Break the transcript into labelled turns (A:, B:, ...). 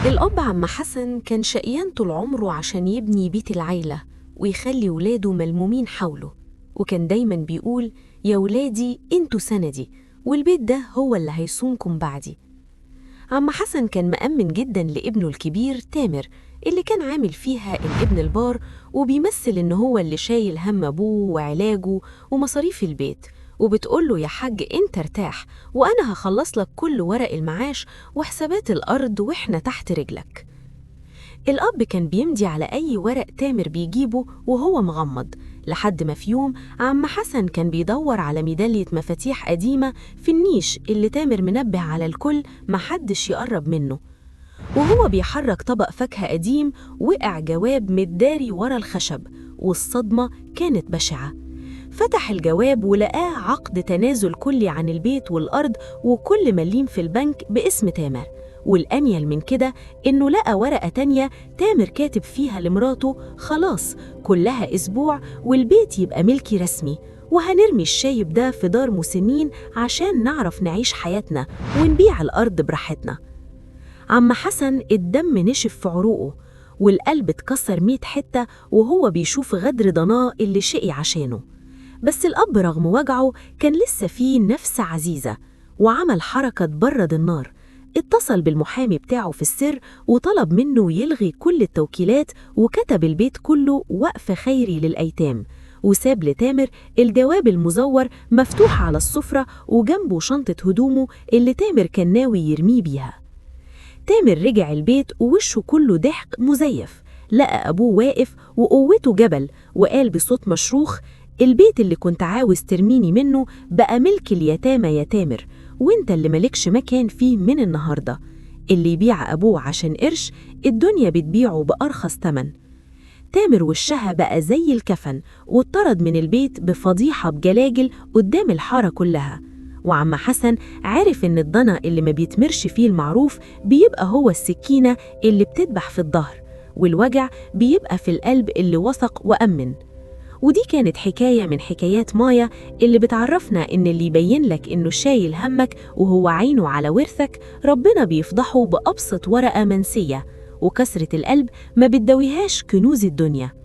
A: الأب عم حسن كان شقيان طول عمره عشان يبني بيت العيلة ويخلي ولاده ملمومين حوله، وكان دايما بيقول: يا ولادي انتوا سندي، والبيت ده هو اللي هيصونكم بعدي. عم حسن كان مأمن جدا لابنه الكبير تامر، اللي كان عامل فيها الابن البار وبيمثل إن هو اللي شايل هم أبوه وعلاجه ومصاريف البيت، وبتقوله: يا حاج انت ارتاح، وأنا هخلص لك كل ورق المعاش وحسابات الأرض وإحنا تحت رجلك. الأب كان بيمضي على أي ورق تامر بيجيبه وهو مغمض، لحد ما في يوم عم حسن كان بيدور على ميدالية مفاتيح قديمة في النيش اللي تامر منبه على الكل محدش يقرب منه. وهو بيحرك طبق فاكهة قديم وقع جواب متداري ورا الخشب، والصدمة كانت بشعة. فتح الجواب ولقاه عقد تنازل كلي عن البيت والأرض وكل مليم في البنك باسم تامر. والأنيل من كده إنه لقى ورقة تانية تامر كاتب فيها لمراته: خلاص كلها أسبوع والبيت يبقى ملكي رسمي، وهنرمي الشايب ده في دار مسنين عشان نعرف نعيش حياتنا ونبيع الأرض براحتنا. عم حسن الدم نشف في عروقه والقلب اتكسر 100 حتة وهو بيشوف غدر ضناه اللي شقي عشانه. بس الأب رغم وجعه كان لسه فيه نفس عزيزة، وعمل حركة تبرد النار. اتصل بالمحامي بتاعه في السر وطلب منه يلغي كل التوكيلات، وكتب البيت كله وقف خيري للأيتام، وساب لتامر الجواب المزور مفتوح على السفرة وجنبه شنطة هدومه اللي تامر كان ناوي يرميه بيها. تامر رجع البيت ووشه كله ضحك مزيف، لقى أبوه واقف وقوته جبل، وقال بصوت مشروخ: البيت اللي كنت عاوز ترميني منه بقى ملك اليتامى يا تامر، وانت اللي ملكش مكان فيه من النهاردة. اللي يبيع أبوه عشان قرش الدنيا بتبيعه بأرخص تمن. تامر وشها بقى زي الكفن واتطرد من البيت بفضيحة بجلاجل قدام الحارة كلها. وعم حسن عارف إن الضنا اللي ما بيتمرش فيه المعروف بيبقى هو السكينة اللي بتدبح في الظهر، والوجع بيبقى في القلب اللي وثق وأمن. ودي كانت حكاية من حكايات مايا اللي بتعرفنا إن اللي يبين لك إنه شايل همك وهو عينه على ورثك ربنا بيفضحه بأبسط ورقة منسية، وكسرة القلب ما بتداويهاش كنوز الدنيا.